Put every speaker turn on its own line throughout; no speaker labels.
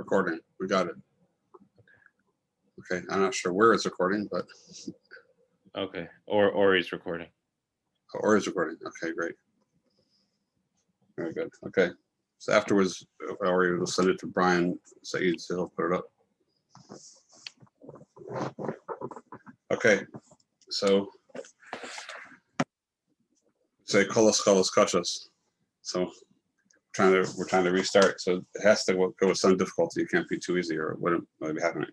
Recording. We got it. Okay. I'm not sure where it's recording, but.
Okay. Or he's recording.
Or is recording. Okay, great. Very good. Okay. So afterwards, Ori will send it to Brian Saeed, so he'll put it up. Okay. So say kolas kachas. So we're trying to restart. So it has to go with some difficulty. It can't be too easy, or it wouldn't really be happening.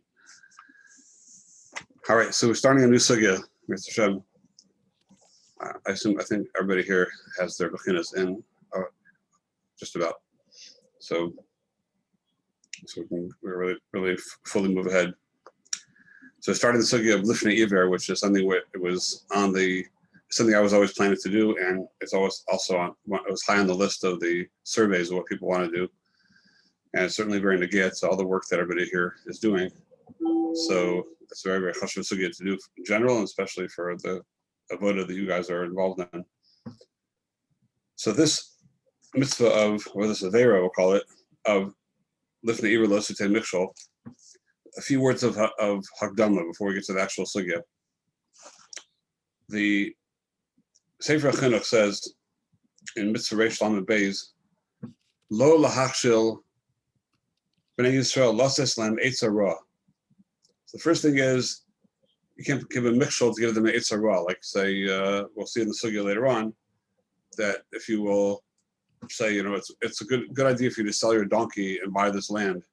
All right. So we're starting a new sugya, Mr. Shem. I think everybody here has their bechinas in, just about. So we really fully move ahead. So starting the sugya of Lifnei Iver, which is something something I was always planning to do, and it's always also it was high on the list of the surveys of what people want to do, and it's certainly very negate to all the work that everybody here is doing. So it's a very, very chashuv sugya to do in general, and especially for the avoda that you guys are involved in. So this mitzvah or this avera, we'll call it, of Lifnei Iver Losutei Mikshol, a few words of Hakdama before we get to the actual sugya. The Sefer Chinuch says in Mitzvah Reish Lamed Beis, Lo lahachshil b'nei Yisrael loses lam eitz hara. So the first thing is, you can't give a mikshol to give them an eitz hara. Like say, we'll see in the sugya later on, that if you will say, it's a good idea for you to sell your donkey and buy this land,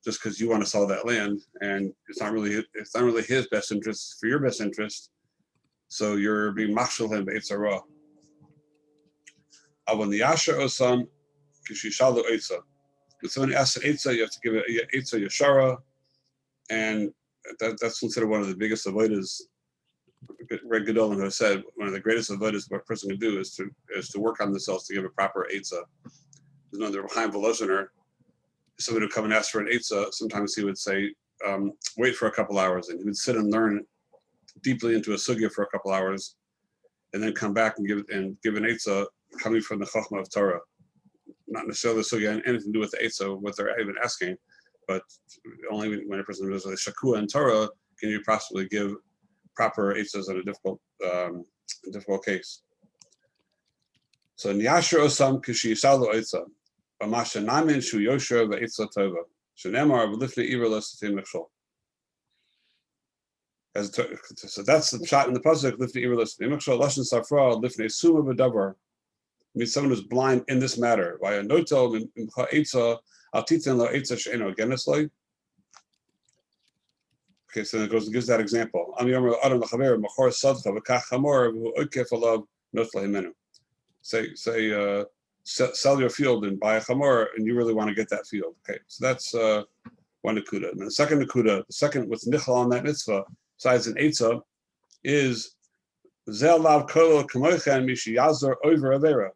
just because you want to sell that land, and it's not really his best interest, it's for your best interest. So you're being machshel him eitz hara. Avon yasher osam kishishalu eitza. When someone asks an eitza, you have to give it eitza yashara, and that's considered one of the biggest avodas. Greg Gedolim has said one of the greatest avodas what a person can do is to work on themselves to give a proper eitza. There's another Chaim Volozhiner. Somebody would come and ask for an eitzah. Sometimes he would say, wait for a couple hours, and he would sit and learn deeply into a sugya for a couple hours, and then come back and give an eitzah coming from the chachma of Torah. Not necessarily the sugya anything to do with the eitzah, what they're even asking, but only when a person is a shakua in Torah can you possibly give proper eitzahs in a difficult case. So niyasher osam kishi yisalu eitzah. So that's the shot in the pasuk. Lifnei Iver Losutei Mikshol lashon safra lifnei suma b'davar means someone who's blind in this matter. Via notel imcha eitza al titin lo eitza she'eno genesloi. Okay, so it gives that example. Am yomer adam l'chaver machor sadcha v'kach chamor v'hu okef alav notla himenu. Say. Sell your field and buy a chamor, and you really want to get that field. Okay, so that's one nakuda. And the second nakuda, what's nichal on that mitzvah, besides an eitzah, is zel lav kol kamochen mishi yazor over avera.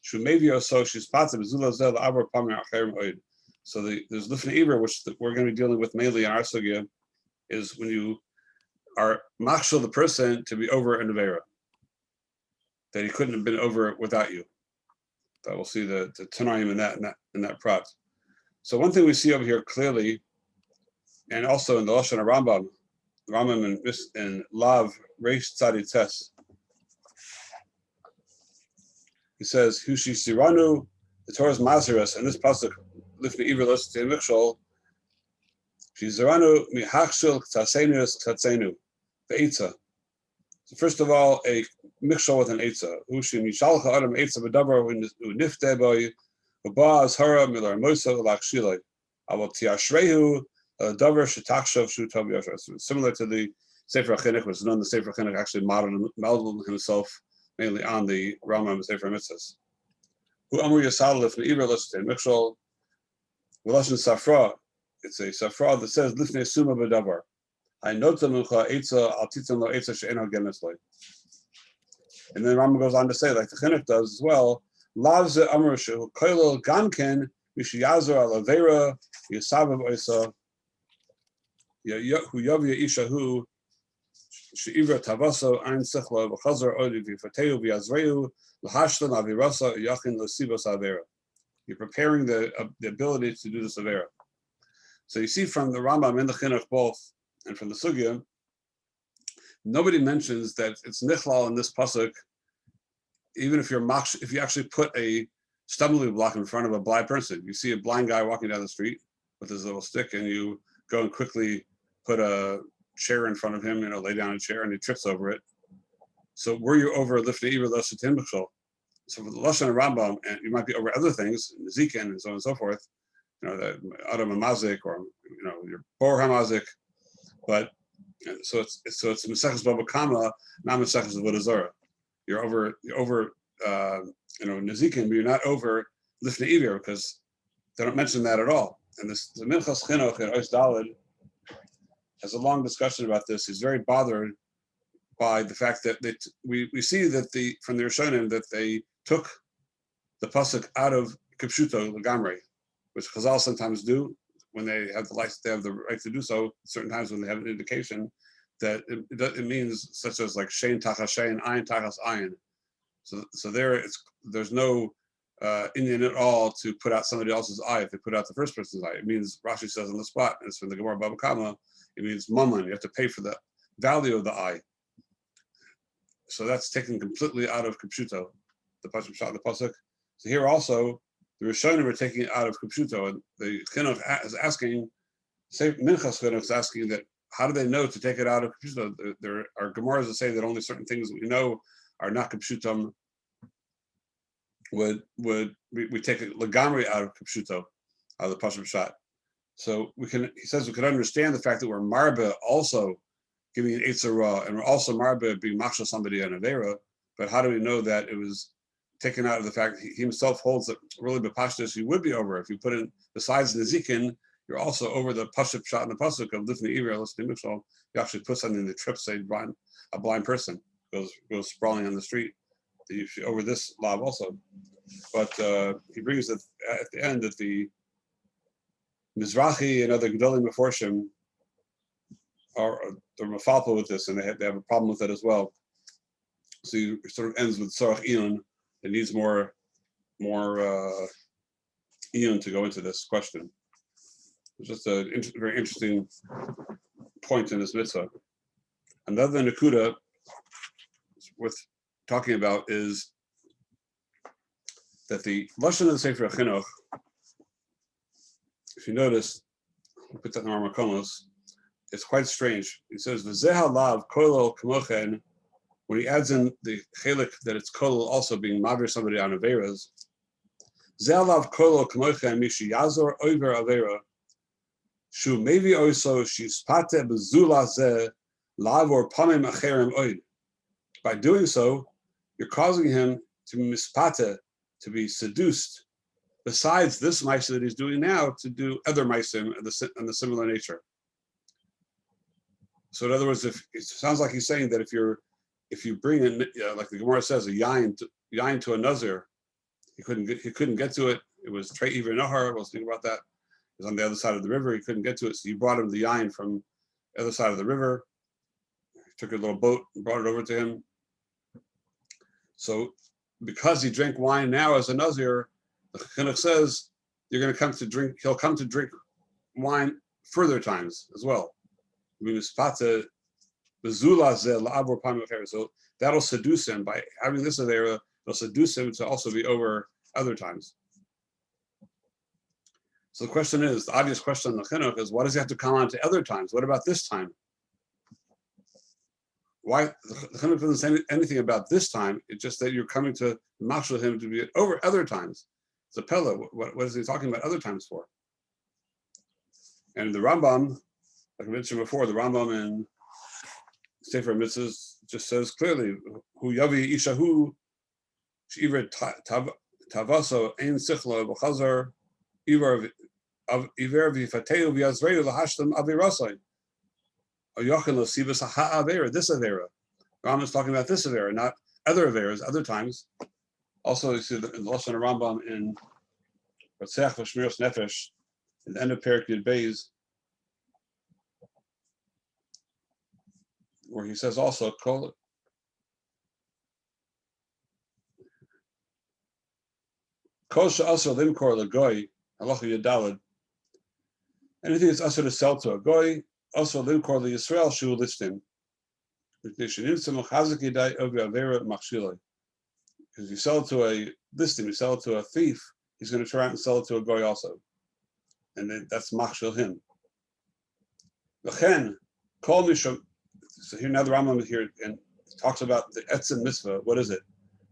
Shumevi oso shispatze bezula zel avor pamer acherim oid. So there's Lifnei Iver, which we're going to be dealing with mainly in our sugya, is when you are machshel the person to be over an avera, that he couldn't have been over without you. We'll see the Tanaim in that prat. So one thing we see over here clearly, and also in the Lashon Rambam in Lav Reish Tzadi Tes, he says, "Hushi Siranu," the Torah's Maseres, and this pasuk Lifnei Iver Losutei Mikshol, Shiziranu mihachshil ktsasenus ktatsenu, the eitzah. So first of all, a mikshol with an eitzah. Ushi mishalcha adam eitzah b'davar u'nifte boy u'ba'az hara milar mosa u'lachshilay. Avol tiashrehu davar shetachshav shu tov yashar. Similar to the Sefer Chinuch, which is known the Sefer Chinuch actually modeled himself mainly on the Rambam Sefer Mitzvahs. Hu amru yasal lifnei Iver Losutei Mikshol v'lashon safra. It's a safra that says lifnei suma b'davar. And then Rambam goes on to say, like the Chinuch does as well, Lavze Amrushu, Koilel Gamken, Mishiyazor Alavera, Yasabav Isa, Huyavia Ishahu, Sheivra Tavaso, Ein Sichla, Vachazar Odi, Vifateu, Viazreu, Lahashlan Avirasa, Yachin Lasibas Avera. You're preparing the ability to do this Avera. So you see from the Rambam and the Chinuch both, and from the Sugya, nobody mentions that it's nichlal in this pasuk. Even if if you actually put a stumbling block in front of a blind person, you see a blind guy walking down the street with his little stick, and you go and quickly put a chair in front of him, lay down a chair, and he trips over it. So were you over lifnei iver l'satim b'chol? So for the Lashon Rambam, and you might be over other things, Zikin and so on and so forth, the Adam Hamazik or your Bor Hamazik, but so it's Maseches Baba Kama, not Maseches Avodah Zarah. You're over Nezikin, but you're not over Lifnei Iver because they don't mention that at all. And the Minchas Chinuch and Ois Daled has a long discussion about this. He's very bothered by the fact that we see that from the Rishonim that they took the pasuk out of Kipshuto Lagamre, which Chazal sometimes do when they have the right to do so. Certain times when they have an indication that it means, such as like shein tachas shein, ayin tachas ayin. So there's no Indian at all to put out somebody else's eye if they put out the first person's eye. It means, Rashi says on the spot, and it's from the Gemara Baba Kama, it means mammon. You have to pay for the value of the eye. So that's taken completely out of Kipshuto, the pasuk. So here also, the Rishonim are taking it out of Kipshuto, and the Chinuch is asking, Minchas Chinuch is asking that, how do they know to take it out of Kipshuto? There are Gemaras that say that only certain things that we know are not Kipshutom we take it Lagamri out of Kipshuto, out of the Pashup Shot. So he says we can understand the fact that we're Marba also giving an Eitzah Ra, and we're also Marba being Machshel somebody on Avera, but how do we know that it was taken out of the fact he himself holds that really B'Pashtus you would be over if you put in, besides Nezikin, you're also over the Pashup Shot and the Pasuk of Lifnei Iver, Lifnei Mikshol. You actually put something that trips a blind person, goes sprawling on the street. Over this lob also. But he brings it at the end that the Mizrahi and other Gedolim Meforshim are mafalpa with this, and they have a problem with it as well. So he sort of ends with Sarach Iyun. It needs more Iyun to go into this question. It's just a very interesting point in this mitzvah. Another Nakuda worth talking about is that the Lashon of the Sefer Chinuch, if you notice, we put that in our Makomos, it's quite strange. He says, V'zeh halav kolol kamochen, when he adds in the chelik that it's kolol also being mavir somebody on Averas, Zeh halav kolol kamochen mishi yazor over Avera, shu mevi oiso shispate bezula zeh lavor pamim acherim oid. By doing so, you're causing him to mispate, to be seduced, besides this Maisa that he's doing now, to do other Maisim of the similar nature. So in other words, if it sounds like he's saying that if you bring in, like the Gemara says, a yain to a nazir, he couldn't get to it. It was Trey Iver Nahar. We'll speak about that. It was on the other side of the river. He couldn't get to it, so you brought him the yain from the other side of the river. He took a little boat and brought it over to him. So because he drank wine now as a nazir, the Chinuch says you're going to come to drink. He'll come to drink wine further times as well. So that'll seduce him by having this avera. It'll seduce him to also be over other times. So the question is, the obvious question on the Chinuch is, why does he have to come on to other times? What about this time? Why the Chinuch doesn't say anything about this time? It's just that you're coming to mashal him to be over other times. It's a pella. What is he talking about other times for? And the Rambam, like I mentioned before, the Rambam in Sefer Mitzvahs just says clearly, "Hu yavi ishahu shiver tavaso ein sichla v'chazar iver v'yifateu v'yazreyu lahashtem avirasai." This Avera. Rambam is talking about this Avera, not other Averas, other times. Also, you see in the Lashon Rambam in Ratzach V'Shmiras Nefesh, in the end of Perek Yud Beis, where he says also, Kol She'asar Limkor L'Goy, Halacha Yudalad, Anything that's also to sell to a goy, also limkor the Yisrael shu listin. Because you sell it to a listim, you sell it to a thief, he's going to try out and sell it to a goy also, and then that's machshil him. V'chen kol mishum. So here now the Rambam here and talks about the etzem mitzvah. What is it?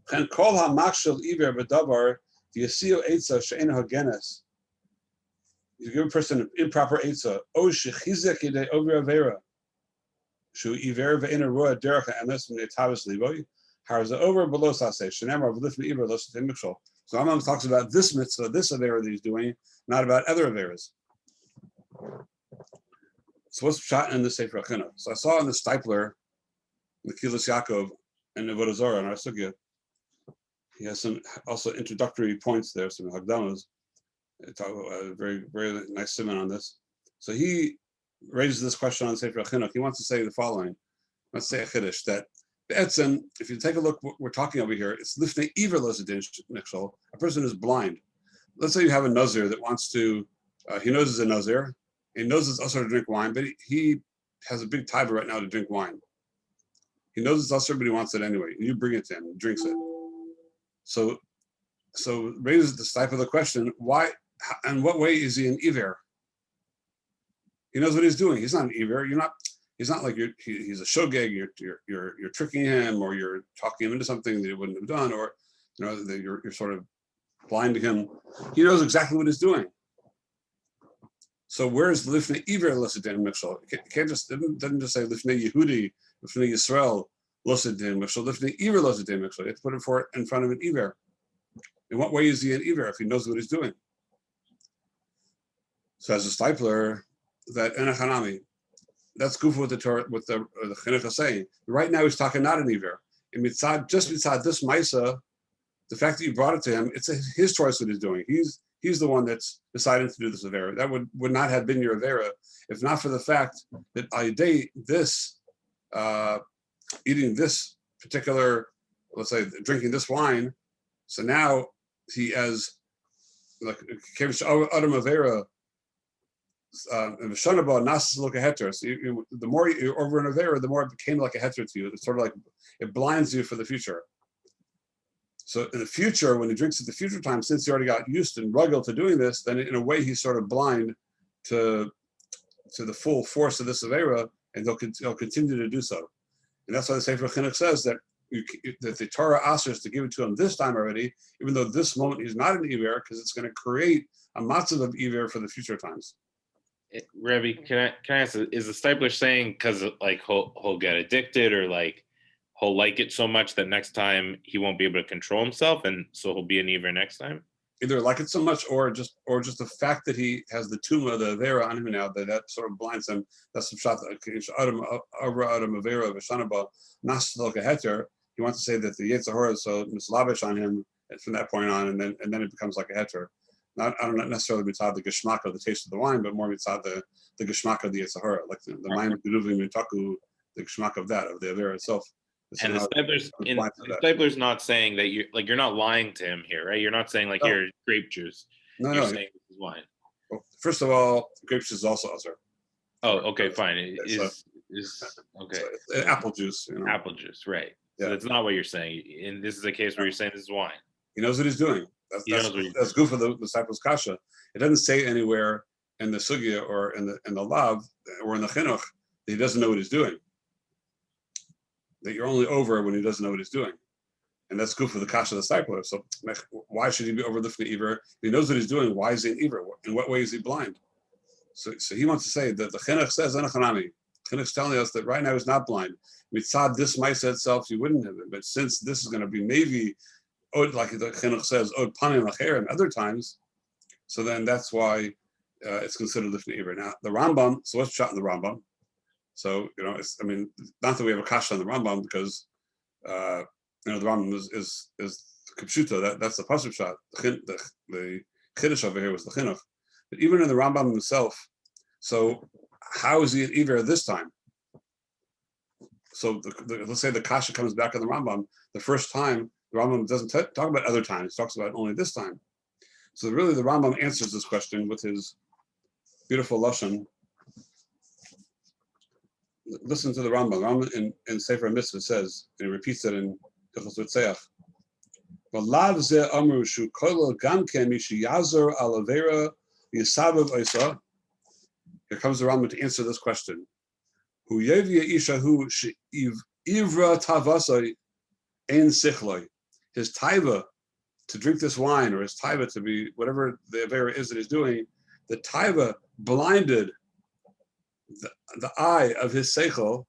V'chen kol hamachshil iver b'davar v'yasio etza she'en hagenes. You give a person an improper etza. O shechizek yedei over avera. Shu iver ve'ena roa derech ha'emes v'netavis liboy. How's it over below saseh? Shenemar v'lifnei iver lo shetem mikshol. So Rambam talks about this mitzvah, this avera that he's doing, not about other averas. So what's shot in the Sefer HaChinuch? So I saw in the Stipler, the Kilas Yaakov, and the Avodah Zarah and our Sugya, he has some also introductory points there, some Hagdamas. A very, very nice simon on this. So he raises this question on Sefer HaChinuch. He wants to say the following. Let's say a Chiddush, that Be'etzem, if you take a look what we're talking over here, it's Lifnei Iver Losidin Nikshol. A person is blind. Let's say you have a Nazir that wants to, he knows he's a Nazir, he knows it's usher to drink wine, but he has a big taiva right now to drink wine. He knows it's usher, but he wants it anyway. You bring it to him, he drinks it. So raises the type of the question: why? And what way is he an iver? He knows what he's doing. He's not an iver. You're not. He's not like he's a shogeg. You're tricking him, or you're talking him into something that he wouldn't have done, or that you're sort of blinding him. He knows exactly what he's doing. So where's lifnei iver losidin mikshol? You can't just doesn't just say lifnei Yehudi, lifnei Yisrael losidin mikshol, lifnei iver losidin mikshol. You have to put it in front of an iver. In what way is he an iver if he knows what he's doing? So as a Stipler, that enachanami, that's goofy with the Torah, with the Chinuch is saying. Right now he's talking not an iver. In mitzad, just mitzad this Maisa, the fact that you brought it to him, it's his choice what he's doing. He's the one that's deciding to do this avera. That would not have been your avera if not for the fact that I date this, eating this particular, let's say drinking this wine. So now he has like Adam avera. So the more you're over an avera, the more it became like a heter to you. It's sort of like it blinds you for the future. So in the future, when he drinks at the future time, since he already got used and rugged to doing this, then in a way he's sort of blind to the full force of this avera, and he'll continue to do so. And that's why the Sefer Chinuch says that that the Torah asks to give it to him this time already, even though this moment he's not an iver, because it's going to create a matzav of iver for the future times.
Rebbe, can I ask? Is the Stipler saying because like he'll get addicted, or like he'll like it so much that next time he won't be able to control himself, and so he'll be an iver next time?
Either like it so much, or just the fact that he has the tumah, the avera on him now, that sort of blinds him. That's the shot. Adam avera v'shanaba naslo keheter. He wants to say that the Yetzer Hara is so mislavish on him from that point on, and then it becomes like a heter. Not necessarily mitzad the geshmak of the taste of the wine, but more mitzad the geshmak of the Yetzer Hara, like the mayim geduvim mitaku, the geshmak of that, of the avera itself.
And the Stipler's not saying that you're not lying to him here, right? You're not saying like here grape juice. You're saying this is wine.
Well, first of all, grape juice is also usher.
Oh, okay, fine. It is okay.
So apple juice.
Apple juice, right? So that's not what you're saying. And this is a case where you're saying this is wine. He
knows what he's doing. That's good for the disciples' kasha. It doesn't say anywhere in the sugya or in the lav or in the chinuch that he doesn't know what he's doing. That you're only over when he doesn't know what he's doing, and that's good for the kasha of the disciple. So why should he be over lifnei iver? If he knows what he's doing, why is he an iver? In what way is he blind? So he wants to say that the chinuch says anachanami. Chinuch's telling us that right now he's not blind. Mitzad this ma'aseh itself, you wouldn't have been, but since this is going to be maybe, like the chinuch says, od panim lacher, and other times, so then that's why it's considered lifnei iver. Now the Rambam. So what's shot in the Rambam? So not that we have a kasha on the Rambam because the Rambam is kipshuta. That's the pasuk shot. The chiddush over here was the chinuch, but even in the Rambam himself. So how is he an iver this time? So let's say the kasha comes back in the Rambam. The first time the Rambam doesn't talk about other times; he talks about only this time. So really, the Rambam answers this question with his beautiful lashon. Listen to the Rambam. Rambam in Sefer Mitzvah says, and he repeats it in Hilchos Ritzeach. V'lav ze amru shu kolo gam ken mi sheyazor al avera v'yisabav oisa. Here comes the Rambam to answer this question. Hu yevia isha hu she'ivra tavasai ein sichloi. His taiva to drink this wine, or his taiva to be whatever the avera is that he's doing, the taiva blinded the eye of his seichel,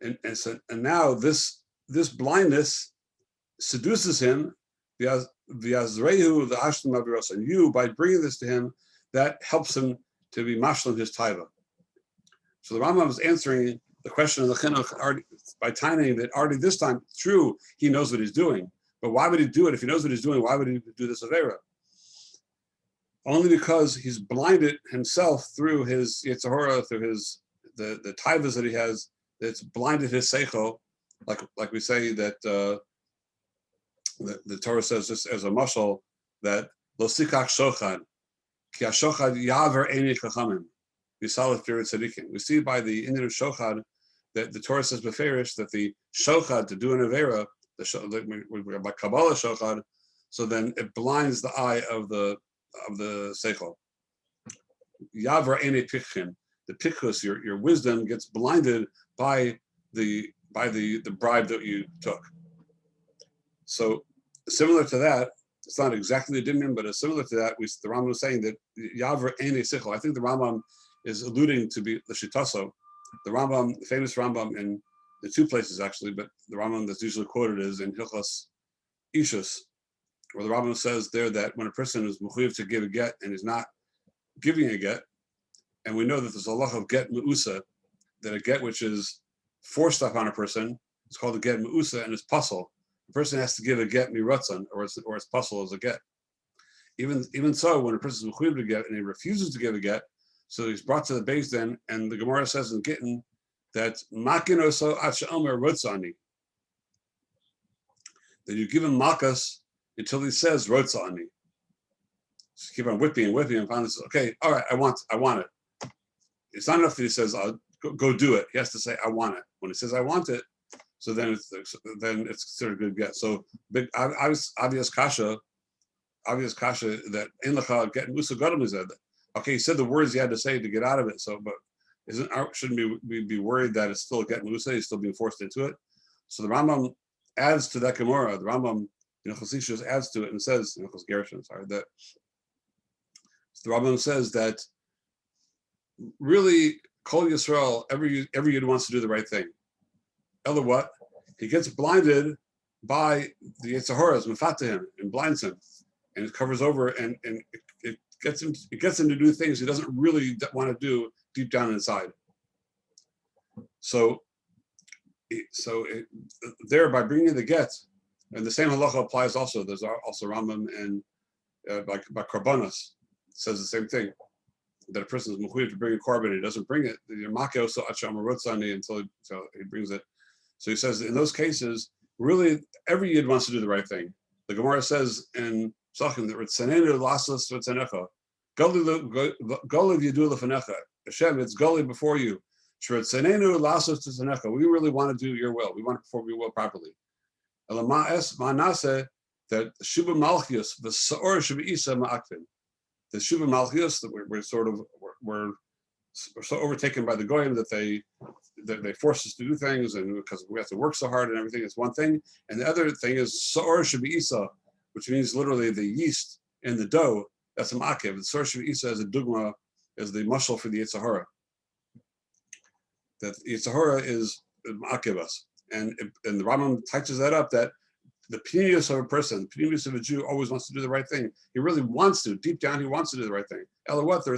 and now this blindness seduces him, and you, by bringing this to him, that helps him to be mashlim his taiva. So the Rambam is answering the question of the chinuch by timing that already this time, true, he knows what he's doing, but why would he do it? If he knows what he's doing, why would he do this avera? Only because he's blinded himself through his Yetzer Hara, through the taivas that he has, that's blinded his seichel, like we say that the Torah says just as a mashal that lo sikach shochad ki hashochad yaver einei chachamim v'salif pirat tzadikim. We see by the Indian of shochad that the Torah says beferish that the shochad to do an avera, by Kabbalah shochad, so then it blinds the eye of the seichel. Yavra ene pichim, the pichus, your wisdom gets blinded by the bribe that you took. So similar to that, it's not exactly the dimyon, but it's similar to that. The Rambam is saying that Yavra ene seichel. I think the Rambam is alluding to be the Shitaso. The Rambam, the famous Rambam in the two places actually, but the Rambam that's usually quoted is in Hilchos Ishus, where the Rambam says there that when a person is mechuyev to give a get and is not giving a get, and we know that there's a lot of get me'usa, that a get which is forced upon a person is called a get me'usa and it's puzzle. The person has to give a get miratzon, or it's puzzle as a get. Even so, when a person is mechuyev to get and he refuses to give a get, so he's brought to the Beis Din, and the Gemara says in Gittin that makin oso at she'omer rotzani, that you give him makas until he says rotza on me. Just keep on whipping and finally says, okay, all right, I want it. It's not enough that he says, go do it. He has to say, I want it. When he says, I want it, so then it's considered a good get. So big obvious kasha that in lecha get musa gadol mizeh. Okay, he said the words he had to say to get out of it. So, but shouldn't we be worried that it's still a get musa? He's still being forced into it. So the Rambam adds to that Gemara. The Rambam, Chassidus adds to it and says, that the Rambam says that really Kol Yisrael, every Yid wants to do the right thing. Ella what? He gets blinded by the Yetzer Hara, mafata him and blinds him, and it covers over and it gets him to do things he doesn't really want to do deep down inside. So there, by bringing the get, and the same halacha applies also. There's also Rambam and by Karbanos says the same thing, that a person is mechuyev to bring a korban, he doesn't bring it. Until he brings it. So he says in those cases, really every yid wants to do the right thing. The Gemara says in Psachim that Ritzaneinu lasas v'tzanecha, Goli v'yidu l'fanecha. Hashem, it's Goli before you. Ritzaneinu lasas v'tzanecha. We really want to do your will. We want to perform your will properly. Elama'es ma'naseh, that Shuba Malchius, the Sa'or Shuba Isa Ma'akvin. The Shuba Malchius, that we're so overtaken by the Goyim that they force us to do things, and because we have to work so hard and everything, it's one thing. And the other thing is Sa'or Shuba Isa, which means literally the yeast in the dough. That's a ma'akev. The Sa'or Shuba Isa as a dugma, is the mashal for the Yetzer Hara. That Yetzer Hara is ma'akev us. And the Rambam touches that up, that the pnimius of a person, the pnimius of a Jew always wants to do the right thing. He really wants to. Deep down, he wants to do the right thing. Ella what? There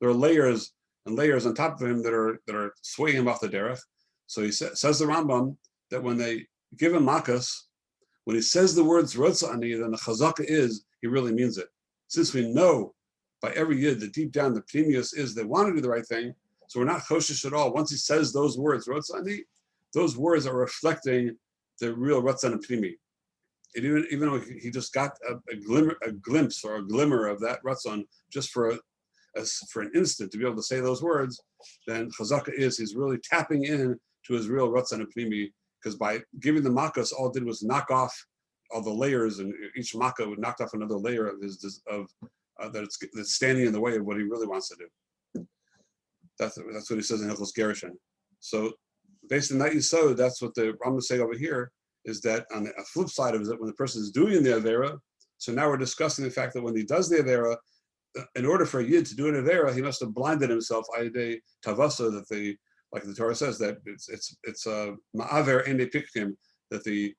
are layers and layers on top of him that are swaying him off the derech. So he says the Rambam that when they give him makas, when he says the words rotza ani, then the chazaka is he really means it. Since we know by every yid that deep down the pnimius is they want to do the right thing, so we're not choshish at all. Once he says those words rotza ani, those words are reflecting the real Ratzon and Pnimi. And even though he just got a glimpse or a glimmer of that ratzon just for an instant to be able to say those words, then chazaka he's really tapping in to his real ratzon pnimi, because by giving the makas, all it did was knock off all the layers, and each makkah would knock off another layer of that's standing in the way of what he really wants to do. That's what he says in Hilchos Gerushin. So based on that yisod, that's what the Rambam is saying over here, is that on the flip side of it, when the person is doing the avera, so now we're discussing the fact that when he does the avera, in order for a yid to do an avera, he must have blinded himself ayidei tavasa, that like the Torah says, that it's ma'aver ende pikkim, that the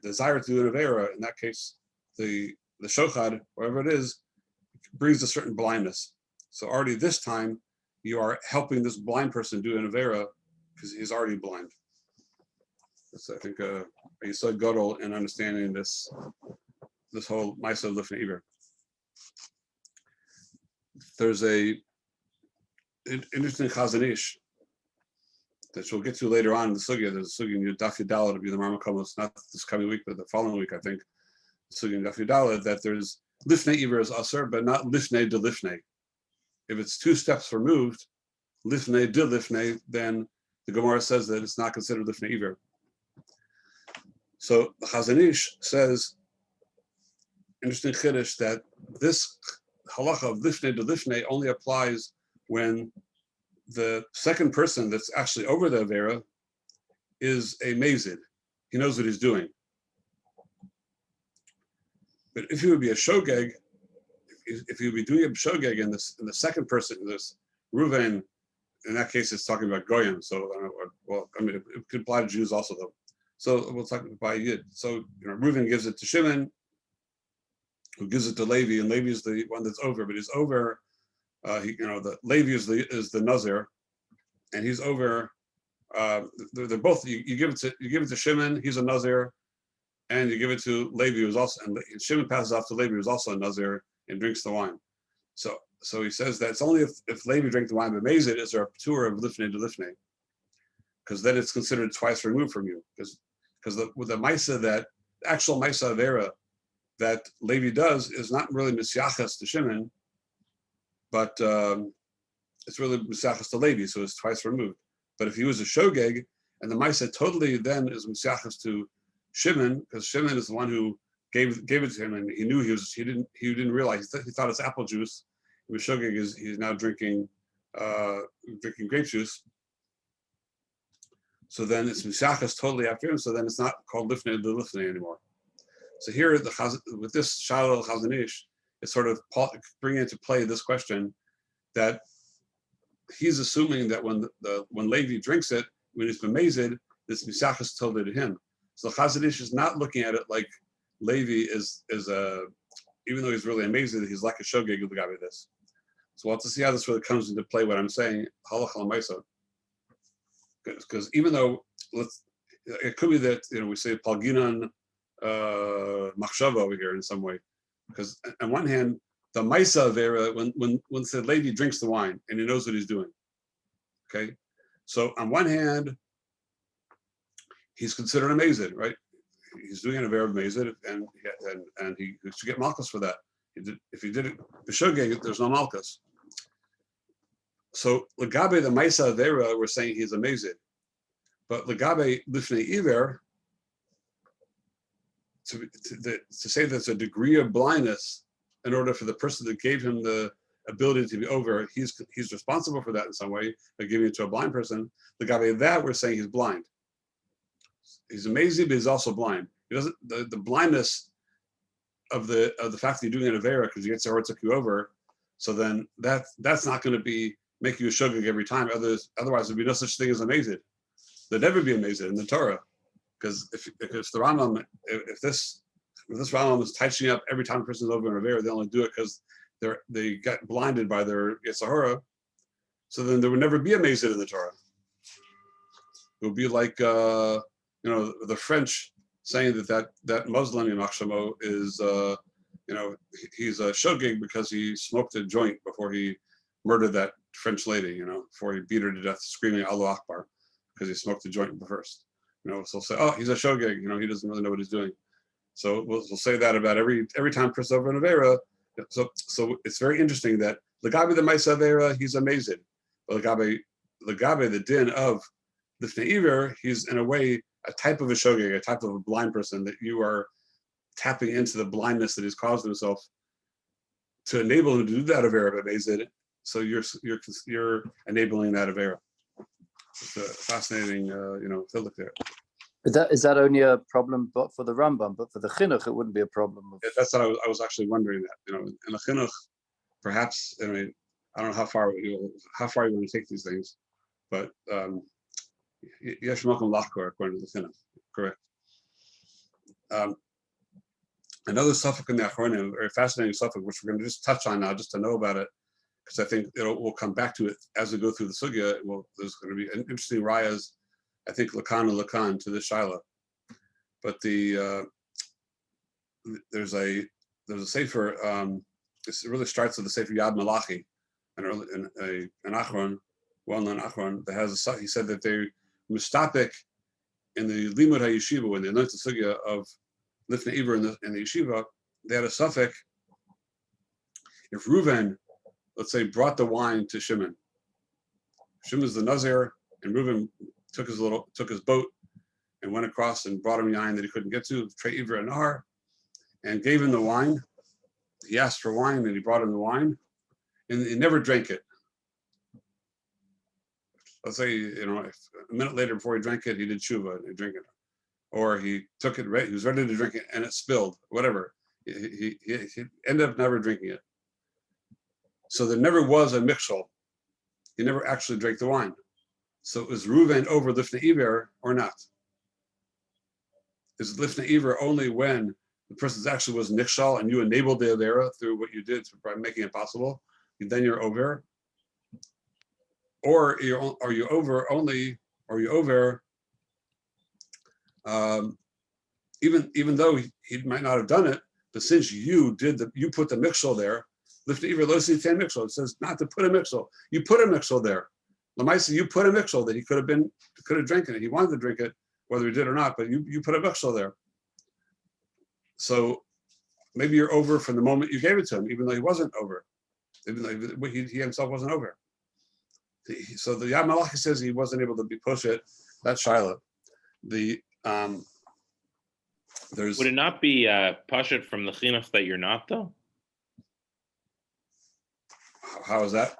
desire to do an avera, in that case, the shochad, whatever it is, brings a certain blindness. So already this time, you are helping this blind person do an avera because he's already blind. So I think you saw Godel in understanding this whole Maisa of Lifnei Iver. There's a interesting Chazon Ish that we'll get to later on in the sugya. There's a sugya in Daf Yudalad to be the Marma Komos, not this coming week, but the following week, I think. The sugya in Daf Yudalad, that there's Lifnei Iver is Aser, but not Lifnei de Lifnei. If it's 2 steps removed, Lifnei de Lifnei, then the Gemara says that it's not considered Lifnei Iver. So the Chazon Ish says, interesting chiddush, that this halacha of Lifnei de Lifnei only applies when the second person that's actually over the avera is a mazid. He knows what he's doing. But if he would be a shogeg, if he would be doing a shogeg in the second person, this Ruvain, in that case, it's talking about goyim. So, it could apply to Jews also, though. So we'll talk about Yid. So Reuven gives it to Shimon, who gives it to Levi, and Levi is the one that's over, but he's over. The Levi is the Nazir, and he's over. They're both. You give it to Shimon, he's a Nazir, and you give it to Levi, who's also, and Shimon passes off to Levi, who's also a Nazir, and drinks the wine. So he says that it's only if Levi drank the wine, but Mazid is there a tour of Lifnei to Lifnei, because then it's considered twice removed from you, because with the Maisa, that actual Maisa Avera that Levi does is not really Misyachas to Shimon, but it's really Misyachas to Levi, so it's twice removed. But if he was a Shogeg, and the Maisa totally then is Misyachas to Shimon, because Shimon is the one who gave it to him, and he knew he didn't realize, he thought it's apple juice. He was Shogeg, he's now drinking grape juice. So then it's Mishachas totally after him. So then it's not called Lifnei de Lifnei anymore. So here, with this Shiur Chazon Ish, it's sort of bringing into play this question that he's assuming that when Levi drinks it, when he's bemazed, this Mishachas totally to him. So Chazon Ish is not looking at it like Levi is even though he's really amazing, he's like a shogeg of the guy with this. So we'll have to see how this really comes into play. What I'm saying, halacha l'maisa. Because even though it could be that we say palginan machshava over here in some way, because on one hand the maisa vera, when the Levi drinks the wine and he knows what he's doing, okay, so on one hand he's considered amazing, right? He's doing a vera amazing, and he should get malchus for that. If he did it b'shogeg, there's no malchus. So Legabe the Maisa Avera, we're saying he's amazing. But Legabe Lifnei Iver, to say there's a degree of blindness in order for the person that gave him the ability to be over, he's responsible for that in some way by giving it to a blind person. Legabe that, we're saying he's blind. He's amazing, but he's also blind. He doesn't the blindness of the fact that you're doing an Avera because you get Sahara took you over. So then that's not going to be make you a shogeg every time. Otherwise, there'd be no such thing as amazing. There'd never be amazing in the Torah, because if the Rambam, if this Rambam is touching up every time a person is over an Avera, they only do it because they got blinded by their Yetzirah. So then there would never be amazing in the Torah. It would be like the French saying that Muslim Yamachshamo is he's a shogeg because he smoked a joint before he murdered that French lady, before he beat her to death, screaming Allahu Akbar, because he smoked the joint first. So say, oh, he's a shogeg, he doesn't really know what he's doing. So we'll say that about every time Chris over an Avera. So it's very interesting that Lagabe the Maisa Avera, he's amazing. But Lagabe the din of Lifnei Iver, he's in a way a type of a shogeg, a type of a blind person that you are tapping into the blindness that he's caused himself to enable him to do that Avera amazing. So you're enabling that Avera. It's a fascinating, fillik there.
But is that only a problem but for the Rambam, but for the Chinuch, it wouldn't be a problem.
That's what I was actually wondering that, in the Chinuch, perhaps, I mean, I don't know how far you want to take these things, but Yesh Makom Lachkor, according to the Chinuch, correct. Another suffix in the Achronim, a very fascinating suffix, which we're going to just touch on now, just to know about it, because I think we'll come back to it as we go through the sugya. There's going to be an interesting rayas, I think Lakan and Lakan to this shaila. But there's a sefer. It really starts with the sefer Yad Malachi, an achron, well-known achron that has he said that they mustapik in the limud hayeshiva when they learned the sugya of Lifnei Iver in the yeshiva. They had a suffix. If Reuven, let's say, brought the wine to Shimon. Shimon's the Nazir, and Reuven took his boat and went across and brought him yain that he couldn't get to, Trey Iver and Nahar, and gave him the wine. He asked for wine, and he brought him the wine, and he never drank it. Let's say, if a minute later before he drank it, he did tshuva and he drank it. Or he took it, he was ready to drink it, and it spilled, whatever. He ended up never drinking it. So there never was a mikshol. He never actually drank the wine. So is Reuven over Lifnei Iver or not? Is Lifnei Iver only when the person actually was nikshal and you enabled the avera through what you did by making it possible? Then you're over. Or are you over only? Are you over? Even though he might not have done it, but since you put the mikshal there. Lifnei Iver lo sitan mikshal. It says not to put a mikshal. You put a mikshal there. Lamaisa, you put a mikshal that he could have drank it. He wanted to drink it, whether he did or not. But you put a mikshal there. So maybe you're over from the moment you gave it to him, even though he wasn't over, even though he himself wasn't over. So the Yad Malachi says he wasn't able to be push it. That's Shiloh. Would
it not be pashut from the chinuch that you're not though?
How is that?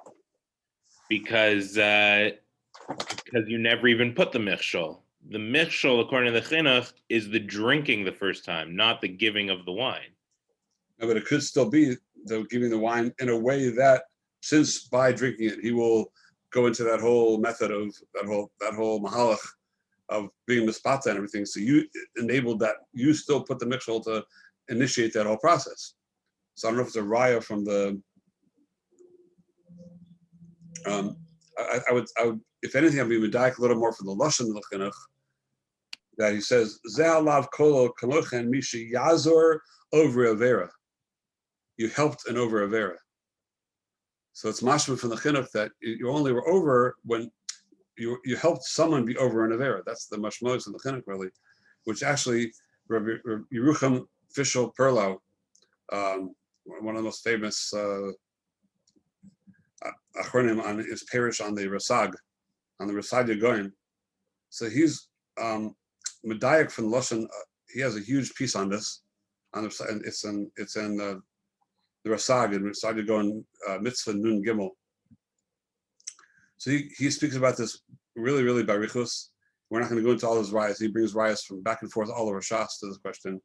Because you never even put the michshol. The michshol, according to the chinuch, is the drinking the first time, not the giving of the wine.
No, but it could still be the giving the wine in a way that, since by drinking it, he will go into that whole method of that whole mahalach of being mispata and everything. So you enabled that. You still put the michshol to initiate that whole process. So I don't know if it's a raya from the. I would, if anything, I'd be medayek a little more from the lashon of the chinuch, that he says ze'alav kolo kamochen mishi yazor over avera. You helped an over avera. So it's mashma from the chinuch that you only were over when you helped someone be over an avera. That's the mashmos of the chinuch really, which actually Rabbi Yerucham Fishel Perlau, one of the most famous. Achronim on his parish on the Rasag Yagoyim. So he's medayek from Lashon. He has a huge piece on this. And it's in the Rasag and Rasag Yagoyim Mitzvah Nun Gimel. So he speaks about this really barichus. We're not going to go into all his rayas. He brings rayas from back and forth all over Shas to this question.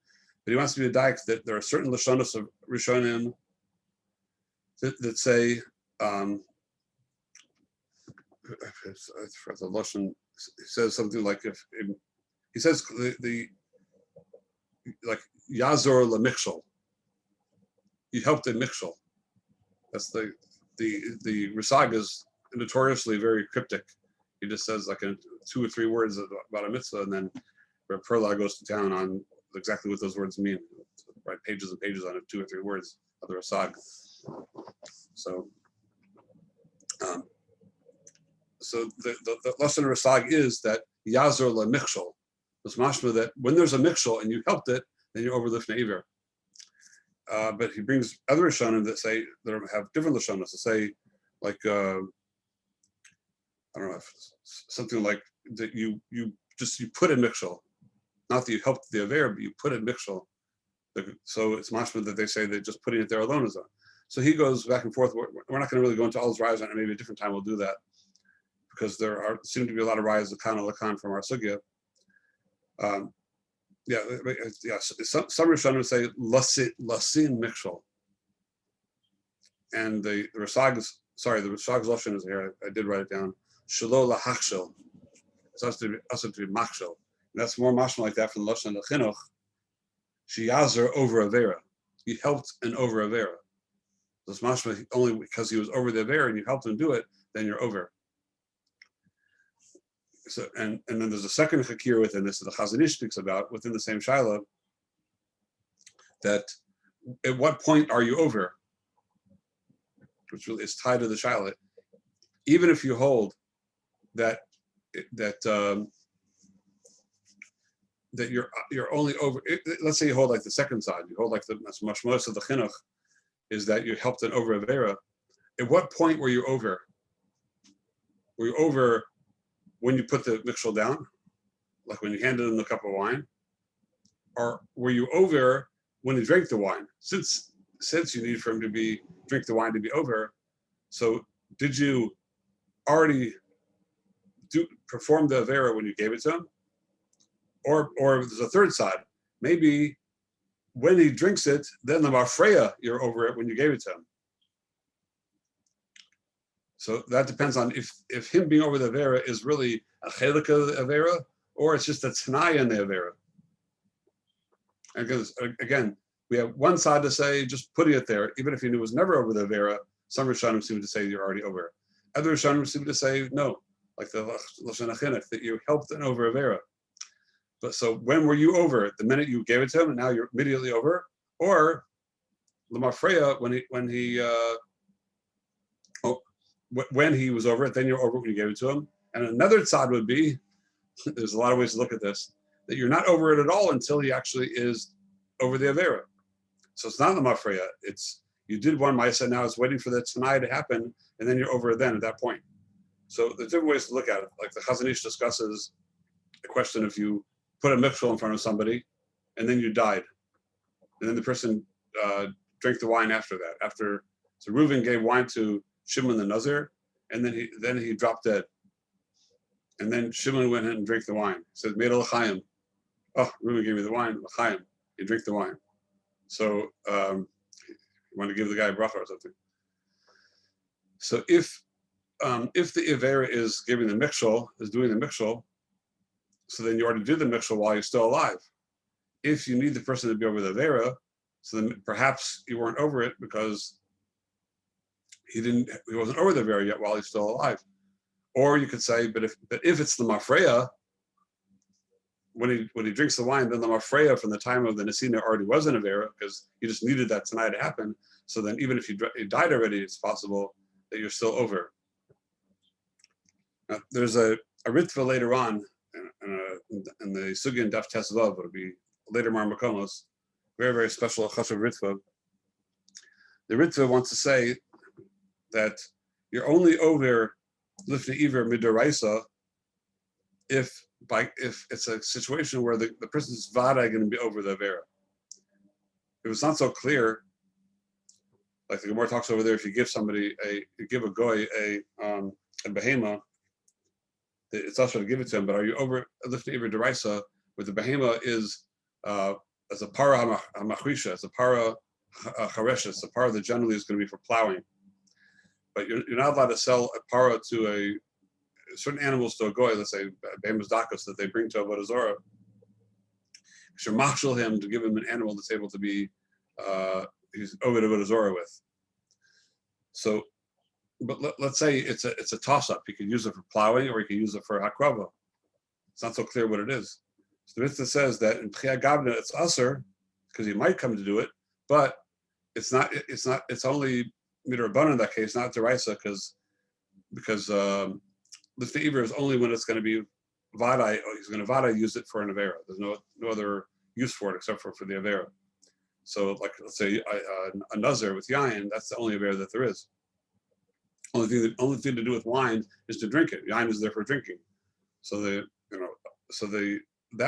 But he wants to be medayek that there are certain lashonos of Rishonim that say. For the lashon, he says something like he says the like yazor lamikshol. You helped a mikshol. That's the Rasag is notoriously very cryptic. He just says like 2 or 3 words about a mitzvah, and then Perla goes to town on exactly what those words mean. Write pages and pages on it, 2 or 3 words of the Rasag. So. So the lesson of Rasag is that Yazor la Mikshol. It's mashma that when there's a Mikshol and you helped it, then you're over lifnei iver. But he brings other Rishonim that have different Lashonos, to say, like, I don't know, something like that you put in mikshel, not that you helped the aver, but you put in mikshel. So it's mashma that they say that just putting it there alone is on. So he goes back and forth. We're not going to really go into all his rayas, and maybe a different time we'll do that, because there seem to be a lot of rayas lakan from our sugya. Some Rishonim say lasin mikshel, and the Rashag's lashon is here. I did write it down. Shelo lahachshel. It's also to be machshel. That's more mashma like that from the lashon of chinuch. Shiyazer over avera. He helped an over avera. So it's mashma only because he was over the avera and you helped him do it, then you're over. So and then there's a second hakir within this that the Chazon Ish speaks about within the same shaila, that at what point are you over? Which really is tied to the shaila. Even if you hold that you're only over. Let's say you hold like the second side. You hold like the mashmos of the chinuch is that you helped an over avera. At what point were you over? Were you over when you put the mikshel down, like when you handed him the cup of wine, or were you over when he drank the wine? Since you need for him to drink the wine to be over, so did you already perform the avera when you gave it to him? Or there's a third side. Maybe when he drinks it, then the mafreya, you're over it when you gave it to him. So that depends on if him being over the avera is really a chelik of the avera, or it's just a tanaya in the avera. Because again, we have one side to say just putting it there, even if he knew it was never over the avera. Some Rishonim seem to say you're already over it. Other Rishonim seem to say no, like the lashon chinuch, that you helped an over avera. But so when were you over it? The minute you gave it to him, and now you're immediately over, or l'mafreya when he was over it, then you're over it when you gave it to him. And another side would be, there's a lot of ways to look at this, that you're not over it at all until he actually is over the avera. So it's not l'mafreya. It's you did one ma'aseh, now it's waiting for the tanai to happen, and then you're over it then at that point. So there's different ways to look at it. Like the Chazon Ish discusses the question if you put a mikshel in front of somebody, and then you died, and then the person drank the wine after that. So Reuven gave wine to Shimon the Nazir, and then he dropped dead, and then Shimon went in and drank the wine. He said, "Made l'chaim." Oh, Reuven gave me the wine, l'chaim. You drink the wine. So you want to give the guy a bracha or something. So if the avera is giving the mikshel, is doing the mikshel, so then you already did the mikshel while you're still alive. If you need the person to be over the avera, so then perhaps you weren't over it because he wasn't over the avera yet while he's still alive. Or you could say, but if it's the mafreya, when he drinks the wine, then the mafreya from the time of the nesina already was an avera because he just needed that tonight to happen. So then even if he died already, it's possible that you're still over. Now, there's a ritva later on in the Sugya and Daf Tesvav, it'll be later Mar Makomos, very, very special Chashav Ritva. The Ritva wants to say that you're only over Lifnei Iver Midaraisa if it's a situation where the person's vada going to be over the Avera. If it's not so clear, like the Gemara talks over there, if you give a goy a behema, it's also to give it to him, but are you over lifnei iver deraisa, where the behema is as a para hamachrisha, as a para charesha, a para that generally is going to be for plowing. But you're not allowed to sell a para to certain animals to a goy, let's say behemas dakas, that they bring to Avodah Zarah. Because you're machshel him to give him an animal that's able to be he's over to Avodah Zarah with. So, but let's say it's a toss-up. You could use it for plowing, or you could use it for hakrava. It's not so clear what it is. So the Mitzvah says that in Pchia Gavna it's usher because he might come to do it, but it's not. It's only midrabanan in that case, not deraisa, because lifnei iver is only when it's going to be vadai. He's going to vadai use it for an avera. There's no other use for it except for the avera. So, like, let's say a nazar with yain, that's the only avera that there is. Only thing to do with wine is to drink it. Yain is there for drinking. So that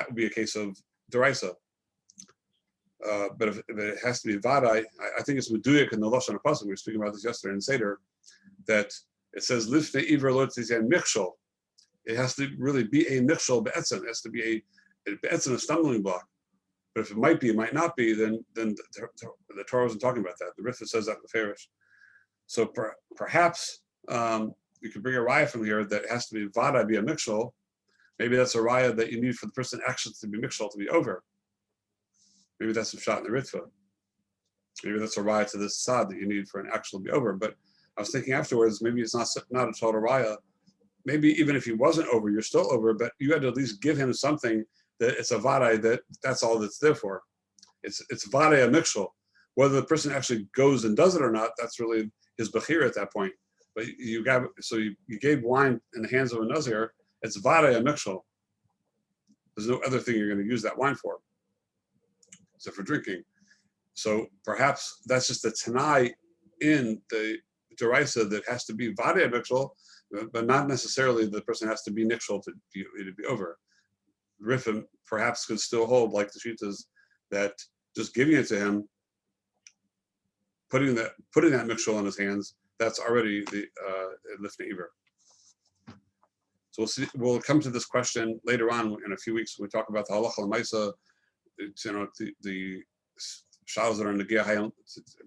would be a case of deraisa. But if it has to be vadai, I think it's meduyak in the lashon pasuk. We were speaking about this yesterday in Seder, that it says lifnei iver lo tizen michshol. It has to really be a michshol be'etzem. It has to be a stumbling block. But if it might be, it might not be, then the Torah wasn't talking about that. The Riffa says that in the Farish. So perhaps you could bring a raya from here that has to be vada, be a mikshol. Maybe that's a raya that you need for the person actually to be mikshol, to be over. Maybe that's a shot in the Ritva. Maybe that's a raya to this sad that you need for an actual to be over. But I was thinking afterwards, maybe it's not a total raya. Maybe even if he wasn't over, you're still over, but you had to at least give him something that it's a vadai, that's all that's there for. It's vadai a mikshol. Whether the person actually goes and does it or not, that's really his bechir at that point. But you gave wine in the hands of a nazir, it's vadai a mikshol. There's no other thing you're going to use that wine for, except for drinking. So perhaps that's just a tanai in the deraisa that has to be vadai a mikshol, but not necessarily the person has to be nikshol to be over. Riffin perhaps could still hold like the shitas that just giving it to him, putting that mikshol in his hands, that's already the lifnei iver. So we'll come to this question later on in a few weeks when we talk about the halacha l'maisa, the shalos that are in the gea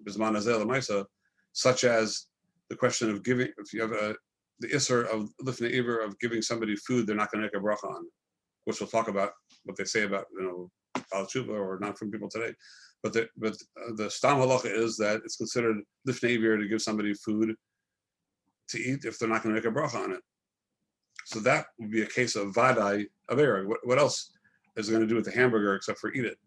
bisman hazeh l'maisa, such as the question of giving. If you have the isser of lifnei iver of giving somebody food, they're not going to make a bracha on, which we'll talk about what they say about Bal Tshuva or not from people today. But the stam halacha is that it's considered lifnei iver to give somebody food to eat if they're not going to make a bracha on it. So that would be a case of vadai avera. What else is it going to do with the hamburger except for eat it?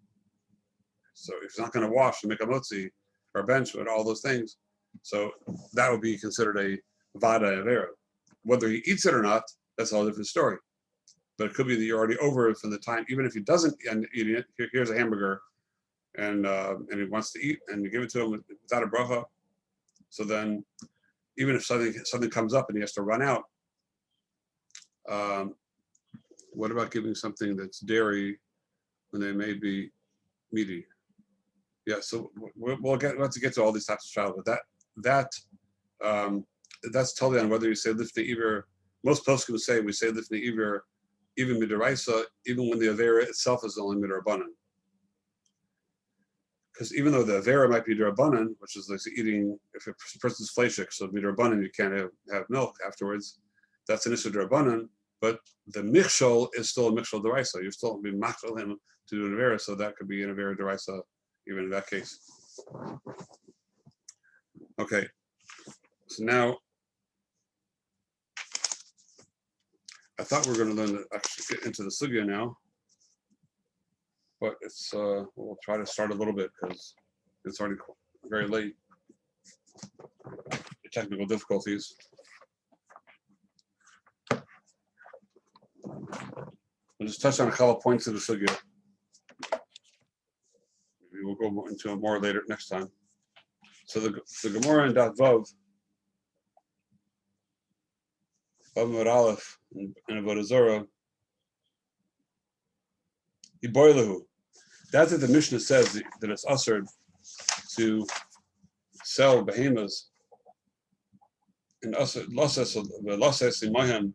So if it's not going to wash and make a motzi or a bench and all those things, so that would be considered a vadai avera. Whether he eats it or not, that's a whole different story. But it could be that you're already over it from the time, even if he doesn't end eating it, here's a hamburger, and he wants to eat, and you give it to him without a bracha. So then, even if something comes up and he has to run out, what about giving something that's dairy when they may be meaty? Yeah, so we'll have to get to all these types of trials, but that's totally on whether you say lifnei iver. Most poskim would say we say lifnei iver even midiraisa, even when the avera itself is only midrabanan. Because even though the avera might be derabanan, which is like eating, if a person's fleshik, so midrabanan, you can't have milk afterwards, that's an issue derabanan, but the michshol is still a michshol deraisa. You're still being machshol him to do an avera, so that could be an avera deraisa even in that case. Okay, so now, I thought we were going to learn to actually get into the sugya now, but it's we'll try to start a little bit because it's already very late. Technical difficulties. We'll just touch on a couple of points of the sugya. Maybe we'll go into it more later next time. So the Gemara in Daf Vav, Amud Aleph and Avodah Zarah, Iboilahu. That's what the Mishnah says that it's ushered to sell behemoths and losses in Mayhem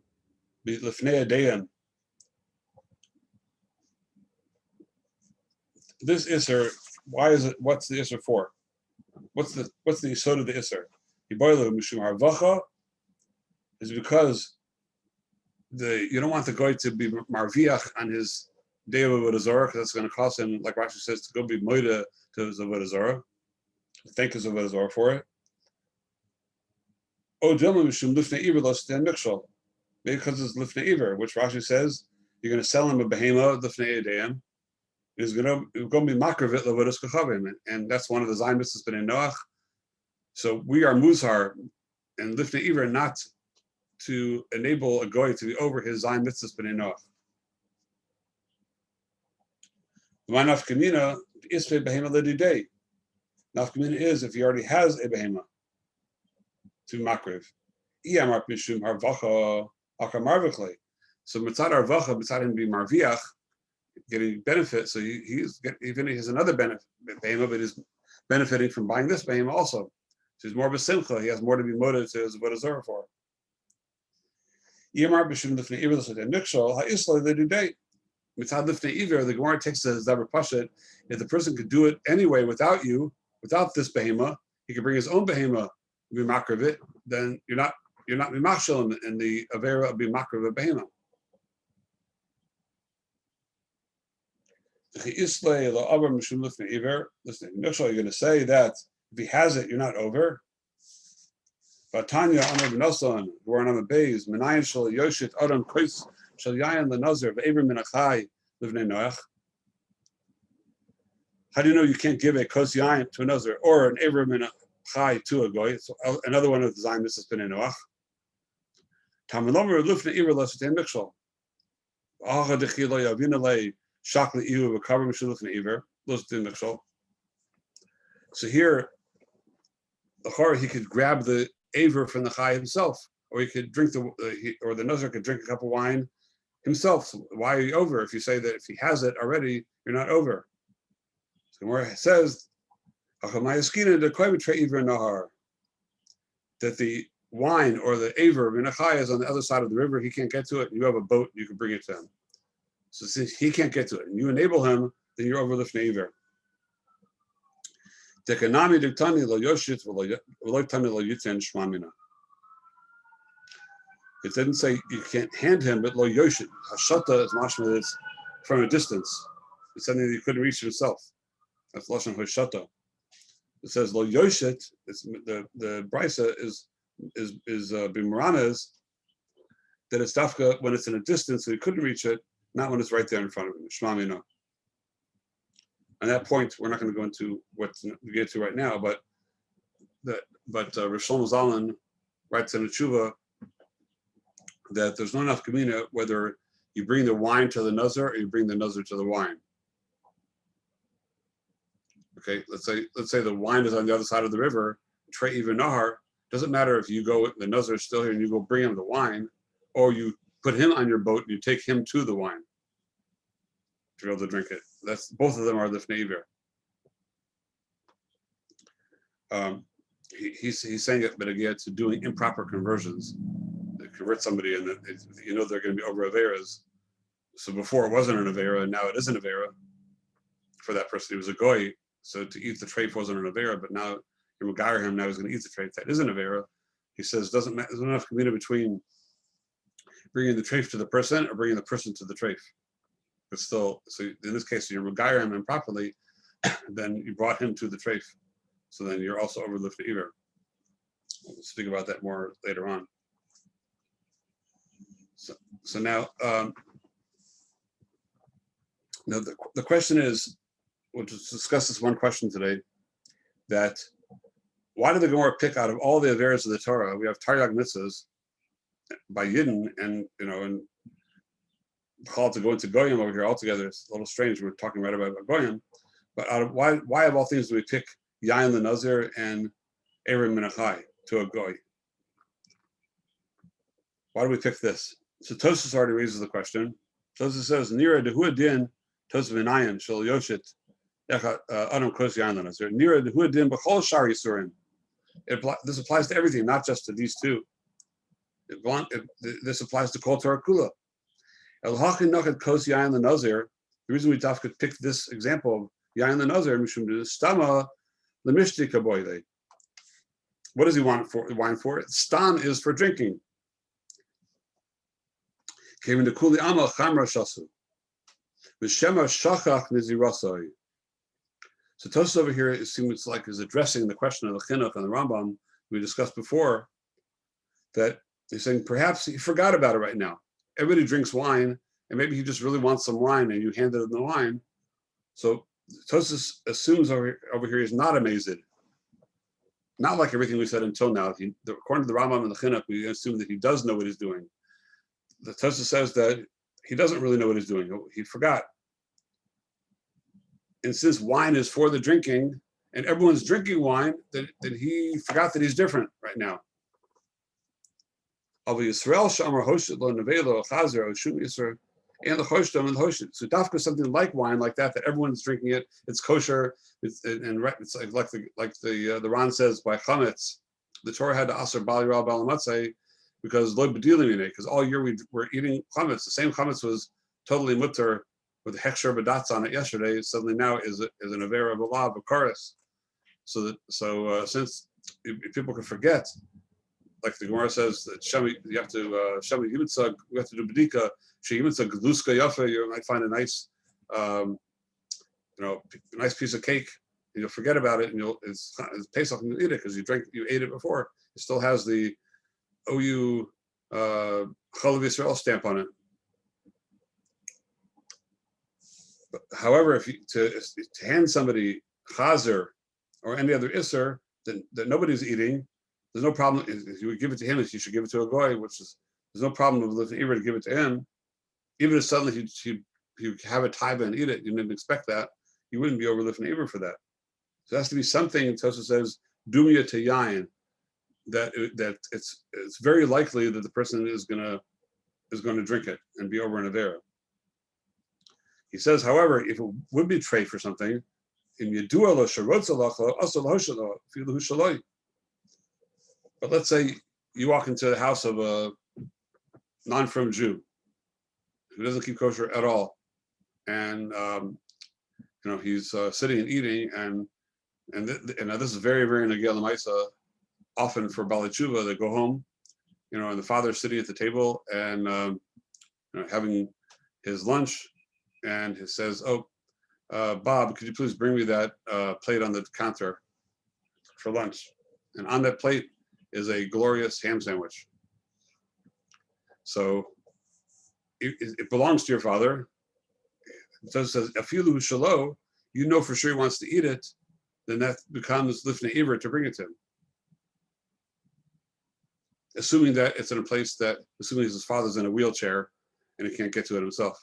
Lefnei Adayim. This Isser, why is it? What's the Isser for? What's the yesod of the Isser? Iboilahu Mishum Harvacha is because you don't want the guy to be marviach on his day of Avodah Zarah, because that's going to cost him, like Rashi says, to go be moida to his Avodah Zarah, thank his Avodah Zarah for it. Maybe because it's lifnei iver, which Rashi says you're going to sell him a behema lifnei adayim. He's going to be makravit lavodas kachavim, and that's one of the zayin mitzvahs b'nei Noach. So we are muzhar and lifnei iver not to enable a goy to be over his zayin mitzvahs b'nei Noach. My nafkamina is behema ledidei. Nafkamina is if he already has a behema to makriv. Iyamar mishum harvacha akamarvikle. So mitzad arvacha, mitzad him be marviach, getting benefit. So he's even he has another benefit behema, but he's benefiting from buying this behema also. So he's more of a simcha. He has more to be motivated to his avodah for. Iyamar mishum lifnei iver l'sotei nikshol ha'isla ledidei. Mitzad lifnei iver, the Gemara takes as davar pashut. If the person could do it anyway without you, without this behema, he could bring his own behema, be makriv it. Then you're not mimachshel in the avera of be makriv a behema. Listen, you're going to say that if he has it, you're not over. But Tanya Amar B'Nosan, Goran Amar Beis, Menayin Shal Yoshit Adam Kois Shal Yayin LeNazir V'Ever Min Achai Livnei Noach. How do you know you can't give a Kos Yayin to a Nazir or an Ever Min Achai to a Goy? So another one of the Zion, this has been in Noach. Tamilomer Lufnei Ever Lesotei Mikshal. Acha Dechi Lo Yavina Le Shakli Ihu V'Kaber Mishul Lufnei Ever Lesotei Mikshal. So here, the Chor, he could grab the Aver from the Chai himself, or he could drink or the Nazir could drink a cup of wine himself. So why are you over? If you say that if he has it already, you're not over. So where it says that the wine or the Aver Minachai is on the other side of the river, he can't get to it. You have a boat, you can bring it to him. So since he can't get to it, and you enable him, then you're over lifnei Aver. It didn't say you can't hand him, but lo yoshit. Hashata is mashma, it's from a distance. It's something that you couldn't reach yourself. That's lashon hashata. It says lo yoshit. It's the brisa is b'murana is that it's dafka when it's in a distance, so you couldn't reach it, not when it's right there in front of him. Shmamina. On that point, we're not going to go into what we get to right now, but Rosh Zalman writes in the Tshuva that there's not enough kamina whether you bring the wine to the nazar or you bring the nazar to the wine. Okay, let's say the wine is on the other side of the river, Trey even Nahar. Doesn't matter if you go, the nazar is still here and you go bring him the wine, or you put him on your boat and you take him to the wine to be able to drink it. That's both of them are lifnei Iver. He's saying it, but again, to doing improper conversions. They convert somebody, and you know they're going to be over averas. So before it wasn't an avera, and now it is an avera for that person. He was a goy, so to eat the treif wasn't an avera, but now you regard him. Now he's going to eat the treif. That is an avera. He says doesn't matter. There's not enough community between bringing the treif to the person or bringing the person to the treif. But still, so in this case, you regard him improperly, then you brought him to the treif. So then you're also over lifnei Iver. We'll speak about that more later on. So now, now the question is, we'll just discuss this one question today, that why did the Gemara pick out of all the averas of the Torah? We have Taryag mitzvahs by Yidden, and and called to go into Goyim over here altogether. It's a little strange. We're talking right about Goyim, but out of why of all things do we pick Yain LeNazir and Erim Menachai to a Goy? Why do we pick this? So Tosfos already raises the question. Tosfos says, Nira dehu din Tosfos v'nayin shel yoshit adam kos Yain LeNazir. Nira dehu din b'chol shar yisurim. This applies to everything, not just to these two. This applies to Kol Torah Kula. El hachin nachad kos Yain LeNazir. The reason we could pick this example of Yain LeNazir mishum stama lemishti kaboyle. What does he want wine for? Stam is for drinking. Came into kuli amal chamra shasu. V'shema shachach nizirasai. So Tosfos over here, it seems like is addressing the question of the chinuch and the Rambam we discussed before. That he's saying perhaps he forgot about it right now. Everybody drinks wine, and maybe he just really wants some wine, and you handed him the wine. So Tosfos assumes over here he's not amazed. Not like everything we said until now. According to the Rambam and the Chinuch, we assume that he does know what he's doing. The Tosfos says that he doesn't really know what he's doing. He forgot. and since wine is for the drinking, and everyone's drinking wine, then he forgot that he's different right now. So dafka something like wine, like that everyone's drinking it. It's kosher. It's like the Ran says by chametz, the Torah had to aser bali ra balamatzei because lo b'dilim in it, because all year we were eating chametz. The same chametz was totally mutter with hechsher b'datz on it yesterday. Suddenly now is an avera of a law of a chorus. So since if people can forget, like the Gemara says that Shami, you have to Shami Yimitzah, we have to do Bedika, She Yimitzah Gluska Yafa, you might find a nice a nice piece of cake, and you'll forget about it, and it's Pesach and you'll eat it because you ate it before. It still has the OU Chalav Yisrael stamp on it. But, however, if you to hand somebody chazer or any other isser that nobody's eating, there's no problem. If you would give it to him, you should give it to a goy, there's no problem with lifting Eber to give it to him. Even if suddenly he'd have a taiba and eat it, you didn't expect that, you wouldn't be overlifting Eber for that. So it has to be something, Tosa says, dumya to yayin, that it's very likely that the person is gonna drink it and be over an avera. He says, however, if it would be trade for something, but let's say you walk into the house of a non-frum Jew who doesn't keep kosher at all, and he's sitting and eating, and this is very, very negel l'maisa. Often for Bali Tshuva, they go home, and the father's sitting at the table and having his lunch, and he says, "Oh, Bob, could you please bring me that plate on the counter for lunch?" And on that plate is a glorious ham sandwich. So it belongs to your father. So it says, "Afilu shalo," you know for sure he wants to eat it, then that becomes lifnei iver to bring it to him. Assuming that it's in a place assuming his father's in a wheelchair and he can't get to it himself.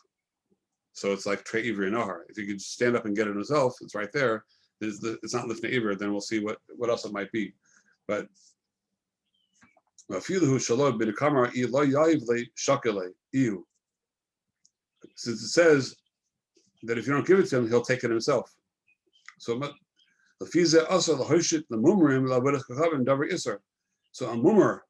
So it's like Trey Ivri and Nahar. If you could stand up and get it himself, it's right there. It's not lifnei iver, then we'll see what else it might be. But since it says that if you don't give it to him, he'll take it himself. So a mummer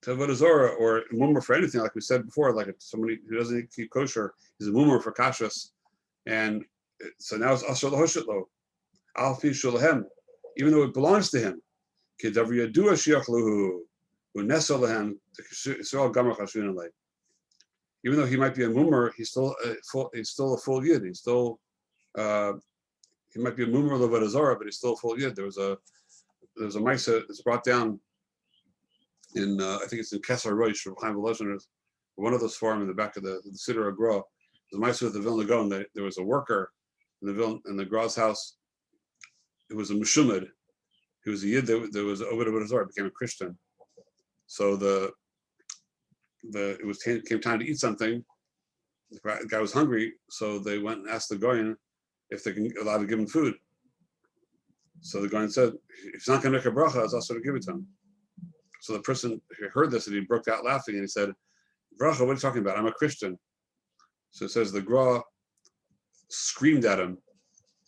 to avodah zarah, or a mummer for anything, like we said before, like if somebody who doesn't keep kosher is a mummer for kashrus, and so now it's asher lahoshit lo, al fi shulahem, even though it belongs to him. Even though he might be a mummer, he's still a full yid. He's still he might be a mummer of avodah zarah, but he's still a full yid. There's a ma'isa that's brought down in I think it's in Kesar Rosh from Chaim Volozhin, one of those forums in the back of the Siddur Agra. There's a ma'isa with the Vilna Gaon. There was a worker in the Gra's house. It was a Meshumad. He was a yid that was over avodah zarah, became a Christian. So came time to eat something. The guy was hungry, so they went and asked the Goyen if they can allow to give him food. So the Goyen said, if he's not going to make a bracha, it's also to give it to him. So the person who heard this and he broke out laughing and he said, "Bracha, what are you talking about? I'm a Christian." So it says the Gra screamed at him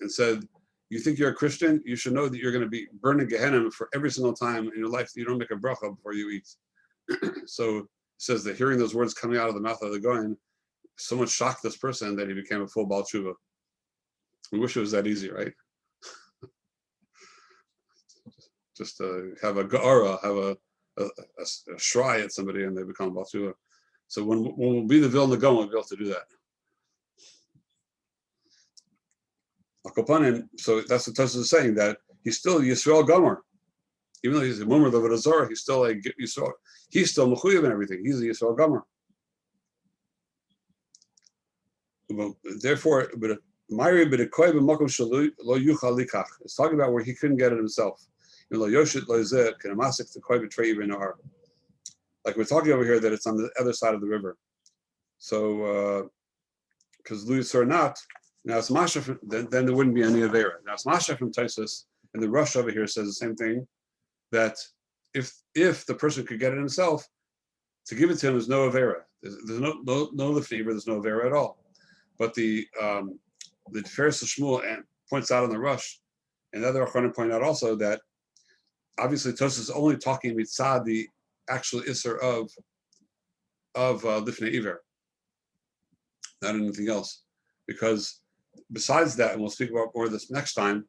and said, "You think you're a Christian? You should know that you're going to be burning Gehenna for every single time in your life that you don't make a bracha before you eat." So it says that hearing those words coming out of the mouth of the Goyen so much shocked this person that he became a full Baal Tshuva. We wish it was that easy, right? Just have a ga'ara, have a shry at somebody and they become Baal Tshuva. So when we'll be the Vilna Gaon, we'll be able to do that. So that's what Tosfos is saying, that he's still Yisrael Gomer. Even though he's a mummer of the avodah zarah, he's still a Yisrael. He's still mechuyev and everything. He's a Yisrael Gomer. Therefore, it's talking about where he couldn't get it himself. Like we're talking over here that it's on the other side of the river. So, because Louis or not, Now it's Masha, then there wouldn't be any Avera. Now it's Masha from Taisus, and the Rush over here says the same thing, that if the person could get it himself, to give it to him is no Avera. There's no Lifnei, there's no Avera at all. But the Tiferes Shmuel points out on the Rush, and the other Achronim point out also that obviously Tosfos is only talking mitzad the actual Isser of Lifnei Iver, not anything else. Because besides that, and we'll speak about more of this next time,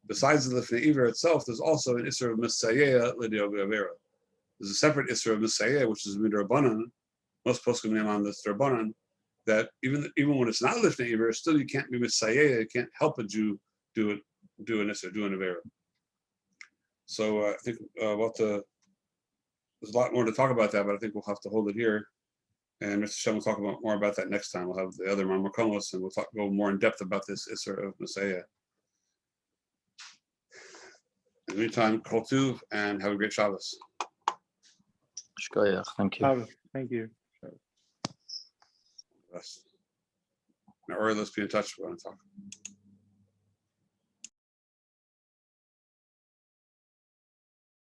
besides the Lifnei Iver itself, there's also an Isser of Misayeh L'Diog Avera. There's a separate Isser of Misayeh, which is Midrabanan. Most poskim name on this Drabanan, that even when it's not Lifnei Iver, still you can't be Misayeh, you can't help a Jew do an Isser, do an Avera. So I think there's a lot more to talk about that, but I think we'll have to hold it here. And Mr. Shem will talk more about that next time. We'll have the other Mamar Kolos, and we'll go more in depth about this Isser of Messiah. In the meantime, Kol Tuv, and have a great Shabbos.
Shkoyach, thank you.
Thank you.
Now, or let's be in touch. We want to talk.